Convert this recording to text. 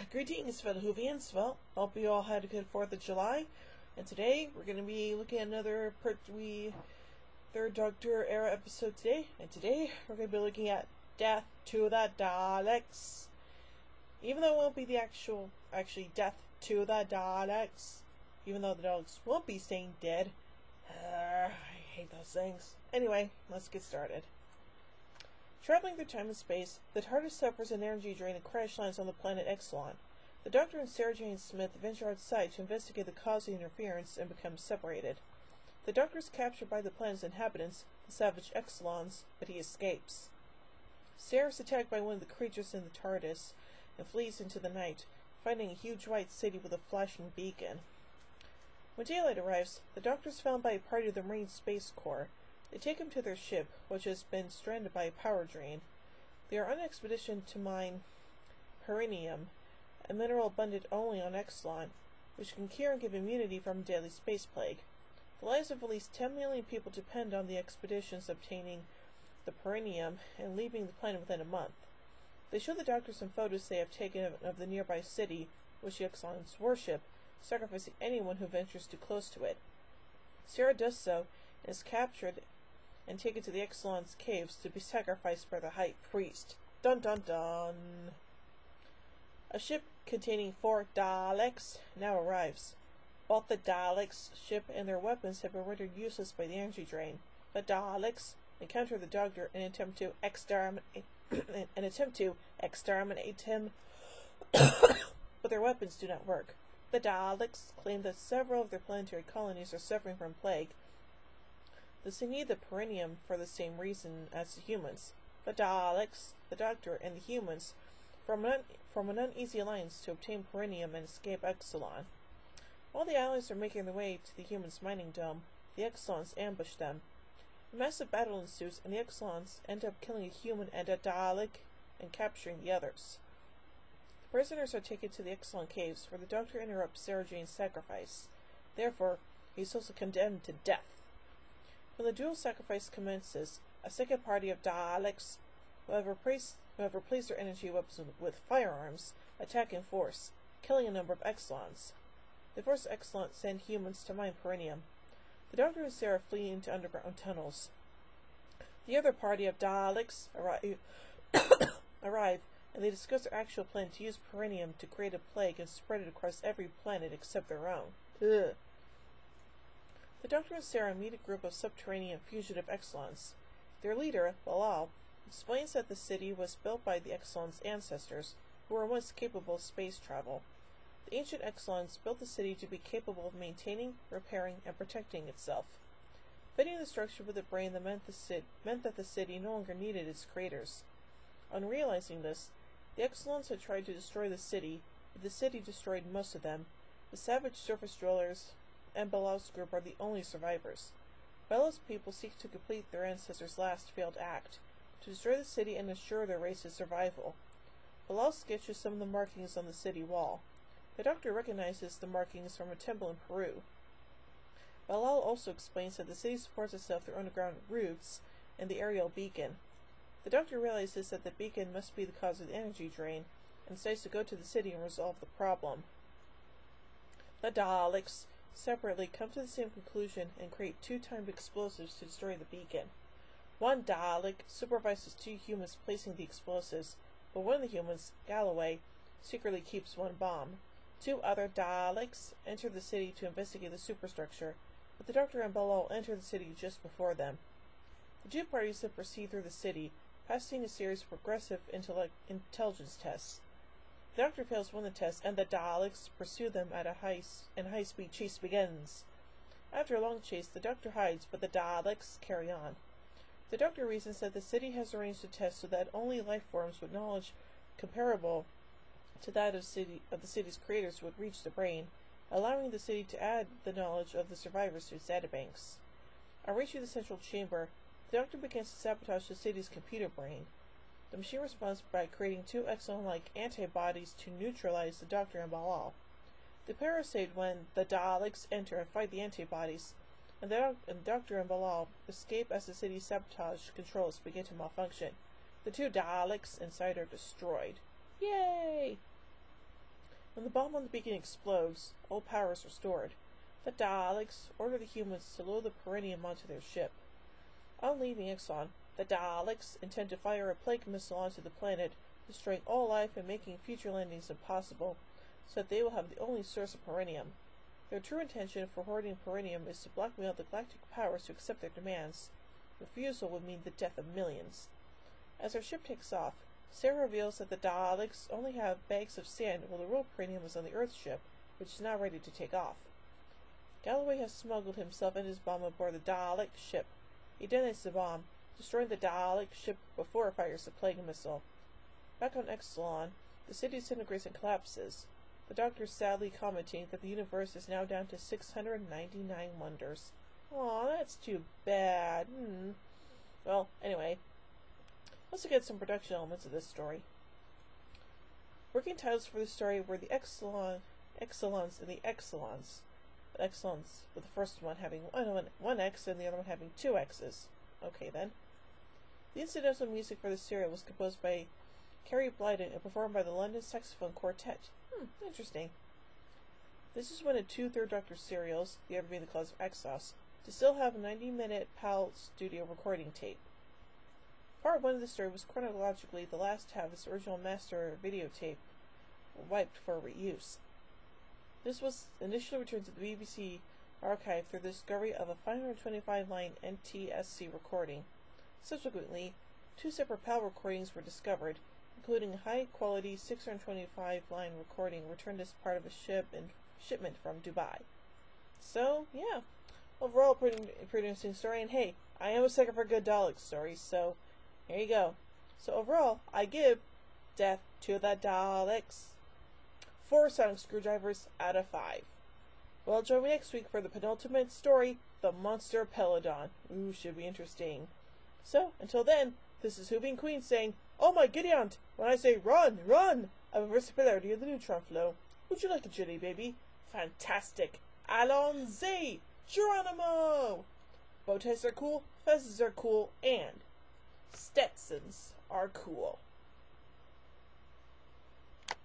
Greetings, fellow Whovians. Well, hope you all had a good 4th of July. And today, we're going to be looking at another Third Doctor era episode today. And today, we're going to be looking at Death to the Daleks. Even though it won't be the actually Death to the Daleks. Even though the Daleks won't be staying dead. I hate those things. Anyway, let's get started. Traveling through time and space, the TARDIS suffers an energy drain and crash lands on the planet Exelon. The Doctor and Sarah Jane Smith venture outside to investigate the cause of the interference and become separated. The Doctor is captured by the planet's inhabitants, the savage Exelons, but he escapes. Sarah is attacked by one of the creatures in the TARDIS and flees into the night, finding a huge white city with a flashing beacon. When daylight arrives, the Doctor is found by a party of the Marine Space Corps. They take him to their ship, which has been stranded by a power drain. They are on an expedition to mine perinium, a mineral abundant only on Exelon, which can cure and give immunity from a deadly space plague. The lives of at least 10 million people depend on the expeditions obtaining the perinium and leaving the planet within a month. They show the Doctor some photos they have taken of the nearby city, which the Exelons worship, sacrificing anyone who ventures too close to it. Sarah does so and is captured and taken to the Exelon's caves to be sacrificed by the High Priest. Dun dun dun! A ship containing 4 Daleks now arrives. Both the Daleks' ship and their weapons have been rendered useless by the energy drain. The Daleks encounter the Doctor and attempt to exterminate him, but their weapons do not work. The Daleks claim that several of their planetary colonies are suffering from plague. They need the perinium for the same reason as the humans. The Daleks, the Doctor, and the humans form an uneasy alliance to obtain perinium and escape Exelon. While the allies are making their way to the humans' mining dome, the Exelons ambush them. A massive battle ensues, and the Exelons end up killing a human and a Dalek and capturing the others. The prisoners are taken to the Exelon caves, where the Doctor interrupts Sarah Jane's sacrifice. Therefore, he is also condemned to death. When the dual sacrifice commences, a second party of Daleks, who have replaced their energy weapons with firearms, attack in force, killing a number of Exelons. The first Exelon send humans to mine perinium. The Doctor and Sarah flee into underground tunnels. The other party of Daleks arrive, and they discuss their actual plan to use perinium to create a plague and spread it across every planet except their own. Ugh. The Doctor and Sarah meet a group of subterranean fugitive Exelons. Their leader, Balal, explains that the city was built by the Exelons' ancestors, who were once capable of space travel. The ancient Exelons built the city to be capable of maintaining, repairing, and protecting itself. Fitting the structure with the brain that meant that the city no longer needed its creators. On realizing this, the Exelons had tried to destroy the city, but the city destroyed most of them. The savage surface dwellers and Balal's group are the only survivors. Balal's people seek to complete their ancestors' last failed act, to destroy the city and ensure their race's survival. Balal sketches some of the markings on the city wall. The Doctor recognizes the markings from a temple in Peru. Balal also explains that the city supports itself through underground routes and the aerial beacon. The Doctor realizes that the beacon must be the cause of the energy drain, and decides to go to the city and resolve the problem. The Daleks separately come to the same conclusion and create 2 timed explosives to destroy the beacon. One Dalek supervises 2 humans placing the explosives, but one of the humans, Galloway, secretly keeps 1 bomb. 2 other Daleks enter the city to investigate the superstructure, but the Doctor and Balal enter the city just before them. The 2 parties then proceed through the city, passing a series of progressive intelligence tests. The Doctor fails one of the tests, and the Daleks pursue them at a high-speed chase begins. After a long chase, the Doctor hides, but the Daleks carry on. The Doctor reasons that the city has arranged a test so that only life forms with knowledge comparable to that of the city's creators would reach the brain, allowing the city to add the knowledge of the survivors to its databanks. On reaching the central chamber, the Doctor begins to sabotage the city's computer brain. The machine responds by creating 2 Exelon-like antibodies to neutralize the Doctor and Balal. The pair are saved when the Daleks enter and fight the antibodies, and the Doctor and Balal escape as the city's sabotage controls begin to malfunction. The 2 Daleks inside are destroyed. Yay! When the bomb on the beacon explodes, all power is restored. The Daleks order the humans to load the perineum onto their ship. On leaving Exxon, the Daleks intend to fire a plague missile onto the planet, destroying all life and making future landings impossible, so that they will have the only source of perineum. Their true intention for hoarding perineum is to blackmail the galactic powers to accept their demands. Refusal would mean the death of millions. As our ship takes off, Sarah reveals that the Daleks only have bags of sand while the real perineum is on the Earth ship, which is now ready to take off. Galloway has smuggled himself and his bomb aboard the Dalek ship. He detonates the bomb, destroying the Dalek ship before it fires the plague missile. Back on Exelon, the city disintegrates and collapses, the Doctor sadly commenting that the universe is now down to 699 wonders. Aw, that's too bad. Well, anyway, let's look at some production elements of this story. Working titles for this story were the Excellence and the Excellence. Excellence, with the first one having one X and the other one having two X's. Okay then. The incidental music for the serial was composed by Carrie Blyden and performed by the London Saxophone Quartet. Interesting. This is one of two Third Doctor serials, the other being the Cause of Exos, to still have a 90-minute PAL studio recording tape. Part 1 of the story was chronologically the last to have its original master videotape wiped for reuse. This was initially returned to the BBC archive through the discovery of a 525-line NTSC recording. Subsequently, two separate PAL recordings were discovered, including a high-quality 625-line recording returned as part of a shipment from Dubai. So, yeah, overall pretty interesting story, and hey, I am a sucker for good Dalek stories, so here you go. So overall, I give Death to the Daleks 4 sonic screwdrivers out of 5. Well, join me next week for the penultimate story, The Monster Peladon. Ooh, should be interesting. So, until then, this is Hooping Queen saying, "Oh my giddy aunt, when I say run, run, I have a versatility of the neutron flow. Would you like a jelly, baby? Fantastic. Allons-y, Geronimo! Bow ties are cool, fezzes are cool, and Stetsons are cool."